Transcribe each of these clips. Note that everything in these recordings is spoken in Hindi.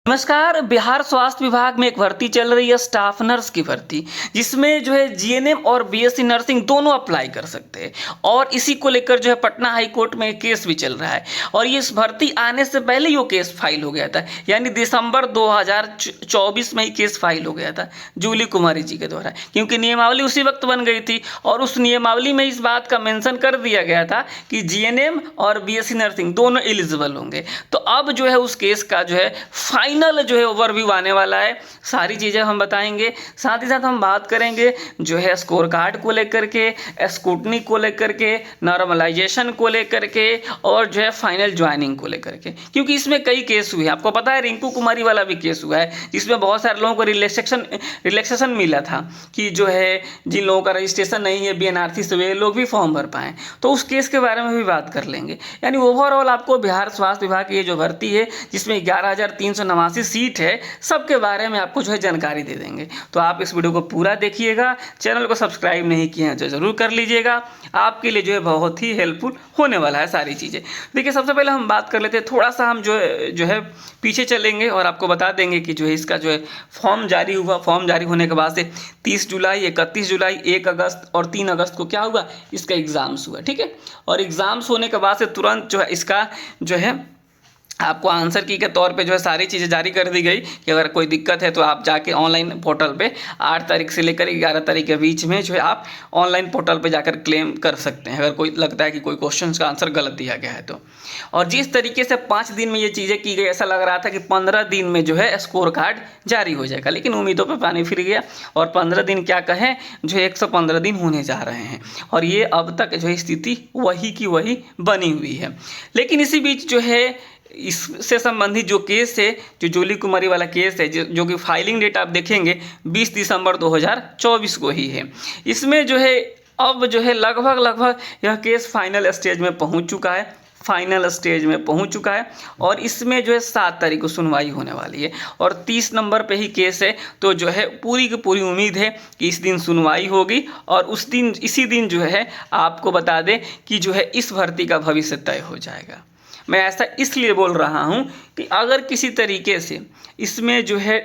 नमस्कार। बिहार स्वास्थ्य विभाग में एक भर्ती चल रही है, स्टाफ नर्स की भर्ती, जिसमें जो है जीएनएम और बीएससी नर्सिंग दोनों अप्लाई कर सकते हैं। और इसी को लेकर जो है पटना हाई कोर्ट में एक केस भी चल रहा है। और ये इस भर्ती आने से पहले ही वो केस फाइल हो गया था, यानी दिसंबर 2024 में ही केस फाइल हो गया था जूली कुमारी जी के द्वारा, क्योंकि नियमावली उसी वक्त बन गई थी। और उस नियमावली में इस बात का मेंशन कर दिया गया था कि जीएनएम और बीएससी नर्सिंग दोनों एलिजिबल होंगे। तो अब जो है उस केस का जो है फाइनल जो है ओवरव्यू आने वाला है, सारी चीज़ें हम बताएंगे। साथ ही साथ हम बात करेंगे जो है स्कोर कार्ड को लेकर के, स्क्रूटनी को लेकर के, नॉर्मलाइजेशन को लेकर के, और जो है फाइनल ज्वाइनिंग को लेकर के, क्योंकि इसमें कई केस हुए हैं। आपको पता है रिंकू कुमारी वाला भी केस हुआ है, जिसमें बहुत सारे लोगों को रिलैक्सेशन मिला था कि जो है जिन लोगों का रजिस्ट्रेशन नहीं है बीएनआरसी से, वे लोग भी फॉर्म भर पाएँ। तो उस केस के बारे में भी बात कर लेंगे। यानी ओवरऑल आपको बिहार स्वास्थ्य विभाग की ये जो भर्ती है, जिसमें 11,389 सीट है, सबके बारे में आपको जो है जानकारी दे देंगे। तो आप इस वीडियो को पूरा देखिएगा। चैनल को सब्सक्राइब नहीं किए हैं तो जरूर कर लीजिएगा, आपके लिए जो है बहुत ही हेल्पफुल होने वाला है सारी चीज़ें। देखिए, सबसे पहले हम बात कर लेते हैं, थोड़ा सा हम जो है पीछे चलेंगे और आपको बता देंगे कि जो है इसका जो है फॉर्म जारी हुआ। फॉर्म जारी होने के बाद से 30 जुलाई, 31 जुलाई, 1 अगस्त और 3 अगस्त को क्या हुआ, इसका एग्ज़ाम्स हुआ। ठीक है, और एग्ज़ाम्स होने के बाद से तुरंत जो है इसका जो है आपको आंसर की के तौर पे जो है सारी चीज़ें जारी कर दी गई कि अगर कोई दिक्कत है तो आप जाके ऑनलाइन पोर्टल पे 8 तारीख से लेकर 11 तारीख के बीच में जो है आप ऑनलाइन पोर्टल पे जाकर क्लेम कर सकते हैं, अगर कोई लगता है कि कोई क्वेश्चन का आंसर गलत दिया गया है तो। और जिस तरीके से 5 दिन में ये चीज़ें की गई, ऐसा लग रहा था कि 15 दिन में जो है स्कोर कार्ड जारी हो जाएगा, लेकिन उम्मीदों पर पानी फिर गया। और 15 दिन क्या कहें, जो 115 दिन होने जा रहे हैं, और ये अब तक जो है स्थिति वही की वही बनी हुई है। लेकिन इसी बीच जो है इससे संबंधित जो केस है, जो जूली कुमारी वाला केस है, जो कि फाइलिंग डेट आप देखेंगे 20 दिसंबर 2024 को ही है। इसमें जो है अब जो है लगभग यह केस फाइनल स्टेज में पहुंच चुका है। और इसमें जो है 7 तारीख को सुनवाई होने वाली है, और 30 नंबर पे ही केस है। तो जो है पूरी की पूरी उम्मीद है कि इस दिन सुनवाई होगी, और इसी दिन जो है आपको बता दें कि जो है इस भर्ती का भविष्य तय हो जाएगा। मैं ऐसा इसलिए बोल रहा हूँ कि अगर किसी तरीके से इसमें जो है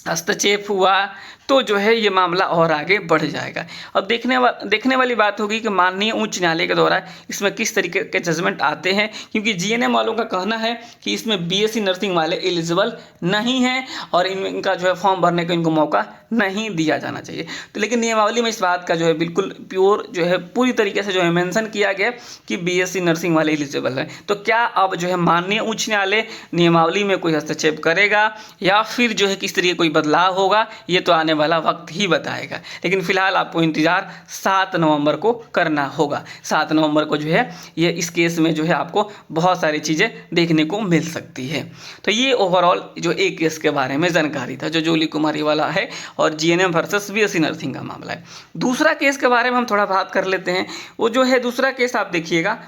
हस्तक्षेप हुआ तो जो है ये मामला और आगे बढ़ जाएगा। अब देखने वाली बात होगी कि माननीय उच्च न्यायालय के द्वारा इसमें किस तरीके के जजमेंट आते हैं, क्योंकि जीएनएम वालों का कहना है कि इसमें बीएससी नर्सिंग वाले एलिजिबल नहीं हैं और इनका जो है फॉर्म भरने का इनको मौका नहीं दिया जाना चाहिए। तो लेकिन नियमावली में इस बात का जो है बिल्कुल प्योर जो है पूरी तरीके से जो है मेंशन किया गया कि बीएससी नर्सिंग वाले एलिजिबल हैं। तो क्या अब जो है माननीय उच्च न्यायालय नियमावली में कोई हस्तक्षेप करेगा या फिर जो है किस तरीके कोई बदलाव होगा, ये तो आने वाला वक्त ही बताएगा। लेकिन फिलहाल आपको इंतजार 7 नवंबर को करना होगा। 7 नवंबर को जो है ये इस केस में जो है आपको बहुत सारी चीज़ें देखने को मिल सकती है। तो ये ओवरऑल जो एक केस के बारे में जानकारी था, जो जूली कुमारी वाला है और जीएनएम वर्सेस बीएससी नर्सिंग का मामला है। दूसरा केस के बारे में हम थोड़ा बात कर लेते हैं। वो जो है दूसरा केस आप देखिएगा,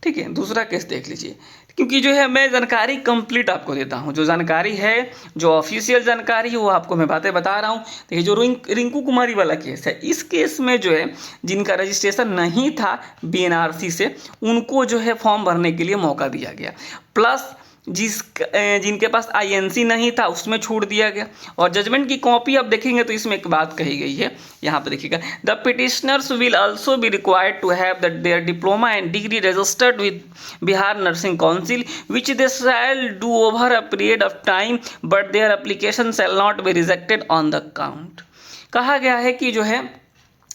ठीक है, दूसरा केस देख लीजिए, क्योंकि जो है मैं जानकारी कंप्लीट आपको देता हूं। जो जानकारी है, जो ऑफिशियल जानकारी है, वो आपको मैं बातें बता रहा हूं। देखिए, जो रिंकू कुमारी वाला केस है, इस केस में जो है जिनका रजिस्ट्रेशन नहीं था बीएनआरसी से, उनको जो है फॉर्म भरने के लिए मौका दिया गया, प्लस जिनके पास आईएनसी नहीं था उसमें छूट दिया गया। और जजमेंट की कॉपी आप देखेंगे तो इसमें एक बात कही गई है, यहाँ पर देखिएगा, the petitioners will also be required to have their diploma and degree registered with Bihar nursing council which they shall do over a period of time but their application shall not be rejected on the count. कहा गया है कि जो है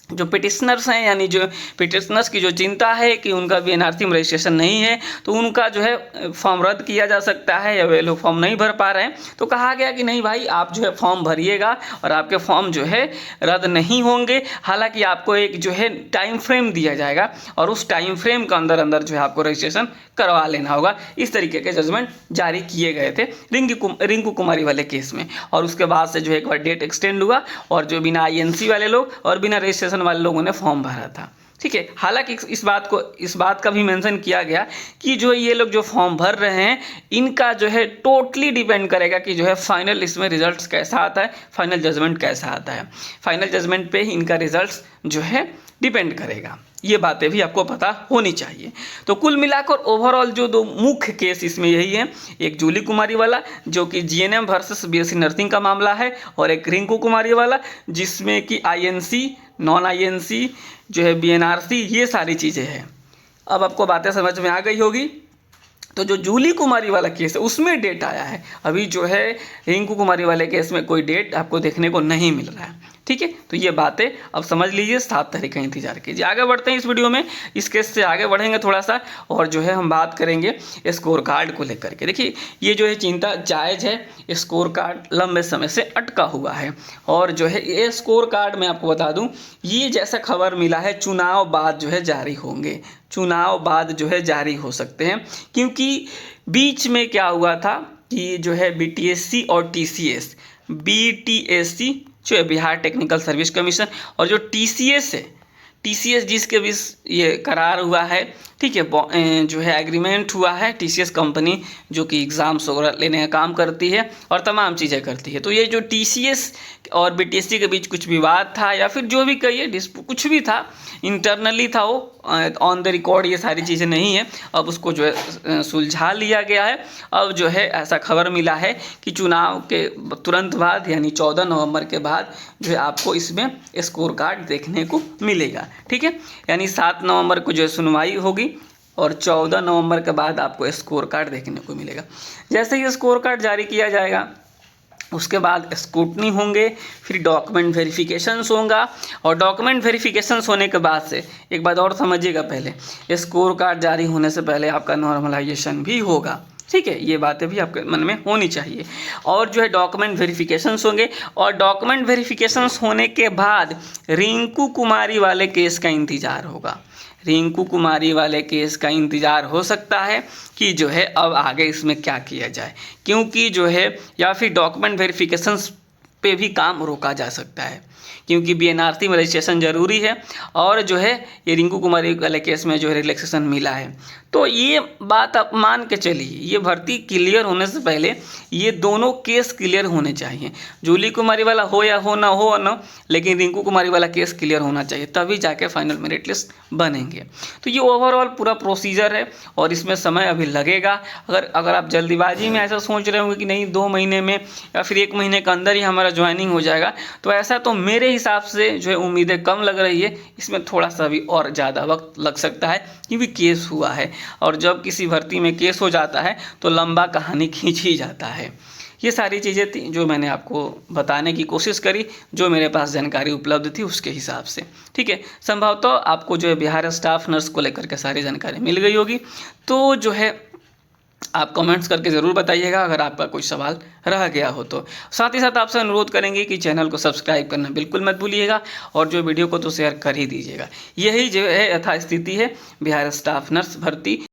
जो पिटिशनर्स हैं, यानी जो पिटिशनर्स की जो चिंता है कि उनका बीएनआरसी में रजिस्ट्रेशन नहीं है, तो उनका जो है फॉर्म रद्द किया जा सकता है, या वे लोग फॉर्म नहीं भर पा रहे हैं। तो कहा गया कि नहीं भाई, आप जो है फॉर्म भरिएगा और आपके फॉर्म जो है रद्द नहीं होंगे। हालांकि आपको एक जो है टाइम फ्रेम दिया जाएगा और उस टाइम फ्रेम के अंदर जो है आपको रजिस्ट्रेशन करवा लेना होगा। इस तरीके के जजमेंट जारी किए गए थे रिंकू कुमारी वाले केस में। और उसके बाद से जो है एक बार डेट एक्सटेंड हुआ और जो बिना आईएनसी वाले लोग और बिना रजिस्ट्रेशन वाले लोगों ने फॉर्म भरा था। ठीक है, हालांकि इस बात का भी मेंशन किया गया कि जो ये लोग जो फॉर्म भर रहे हैं, इनका जो है टोटली डिपेंड करेगा कि जो है फाइनल इसमें रिजल्ट्स कैसा आता है, फाइनल जजमेंट कैसा आता है। फाइनल जजमेंट पे ही इनका रिजल्ट्स जो है डिपेंड करेगा। ये बातें भी आपको पता होनी चाहिए। तो कुल मिलाकर ओवरऑल जो दो मुख्य केस इसमें यही है, एक जूली कुमारी वाला जो कि जीएनएम वर्सेस बीएससी नर्सिंग का मामला है, और एक रिंकू कुमारी वाला जिसमें कि आईएनसी, नॉन आईएनसी जो है, बीएनआरसी, ये सारी चीज़ें हैं। अब आपको बातें समझ में आ गई होगी। तो जो जूली कुमारी वाला केस है उसमें डेट आया है, अभी जो है रिंकू कुमारी वाले केस में कोई डेट आपको देखने को नहीं मिल रहा है। ठीक है, तो ये बातें अब समझ लीजिए, 7 तारीख का इंतजार कीजिए। आगे बढ़ते हैं इस वीडियो में, इस केस से आगे बढ़ेंगे थोड़ा सा, और जो है हम बात करेंगे स्कोर कार्ड को लेकर के। देखिए ये जो है चिंता जायज़ है, स्कोर कार्ड लंबे समय से अटका हुआ है, और जो है ये स्कोर कार्ड मैं आपको बता दूं, ये जैसा खबर मिला है चुनाव बाद जो है जारी होंगे, चुनाव बाद जो है जारी हो सकते हैं, क्योंकि बीच में क्या हुआ था कि जो है बीटीएससी और टीसीएस, बीटीएससी जो है बिहार टेक्निकल सर्विस कमीशन, और जो टीसीएस है, टीसीएस जिसके बीच ये करार हुआ है, ठीक है, जो है एग्रीमेंट हुआ है, टीसीएस कंपनी जो कि एग्ज़ाम्स वगैरह लेने का काम करती है और तमाम चीज़ें करती है। तो ये जो टीसीएस और बीटीएससी के बीच कुछ विवाद था, या फिर जो भी कहिए कुछ भी था, इंटरनली था, वो ऑन द रिकॉर्ड ये सारी चीज़ें नहीं है, अब उसको जो है सुलझा लिया गया है। अब जो है ऐसा खबर मिला है कि चुनाव के तुरंत बाद यानी 14 नवंबर के बाद जो है आपको इसमें स्कोर कार्ड देखने को मिलेगा। ठीक है, यानी 7 नवंबर को जो है सुनवाई होगी और 14 नवंबर के बाद आपको स्कोर कार्ड देखने को मिलेगा। जैसे ही स्कोर कार्ड जारी किया जाएगा उसके बाद स्क्रूटनी होंगे, फिर डॉक्यूमेंट वेरिफिकेशंस होगा, और डॉक्यूमेंट वेरिफिकेशंस होने के बाद से एक बात और समझिएगा, पहले स्कोर कार्ड जारी होने से पहले आपका नॉर्मलाइजेशन भी होगा। ठीक है, ये बातें भी आपके मन में होनी चाहिए। और जो है डॉक्यूमेंट वेरिफिकेशंस होंगे, और डॉक्यूमेंट वेरिफिकेशंस होने के बाद रिंकू कुमारी वाले केस का इंतज़ार होगा। रिंकू कुमारी वाले केस का इंतज़ार हो सकता है कि जो है अब आगे इसमें क्या किया जाए, क्योंकि जो है या फिर डॉक्यूमेंट वेरिफिकेशंस पे भी काम रोका जा सकता है, क्योंकि बीएनआरसी में रजिस्ट्रेशन ज़रूरी है, और जो है ये रिंकू कुमारी वाले केस में जो है रिलैक्सेशन मिला है। तो ये बात आप मान के चलिए, ये भर्ती क्लियर होने से पहले ये दोनों केस क्लियर होने चाहिए। जूली कुमारी वाला हो या हो ना, लेकिन रिंकू कुमारी वाला केस क्लियर होना चाहिए, तभी जाके फाइनल मेरिट लिस्ट बनेंगे। तो ये ओवरऑल पूरा प्रोसीजर है, और इसमें समय अभी लगेगा। अगर आप जल्दीबाजी में ऐसा सोच रहे होंगे कि नहीं 2 महीने में या फिर 1 महीने के अंदर ही हमारा ज्वाइनिंग हो जाएगा, तो ऐसा तो मेरे हिसाब से जो है उम्मीदें कम लग रही है। इसमें थोड़ा सा भी और ज़्यादा वक्त लग सकता है, क्योंकि केस हुआ है, और जब किसी भर्ती में केस हो जाता है तो लंबा कहानी खींच ही जाता है। ये सारी चीज़ें थी जो मैंने आपको बताने की कोशिश करी, जो मेरे पास जानकारी उपलब्ध थी उसके हिसाब से। ठीक है, संभवतः आपको जो है बिहार स्टाफ नर्स को लेकर के सारी जानकारी मिल गई होगी। तो जो है आप कमेंट्स करके ज़रूर बताइएगा अगर आपका कोई सवाल रह गया हो तो। साथ ही साथ आपसे अनुरोध करेंगे कि चैनल को सब्सक्राइब करना बिल्कुल मत भूलिएगा, और जो वीडियो को तो शेयर कर ही दीजिएगा। यही जो है यथास्थिति है बिहार स्टाफ नर्स भर्ती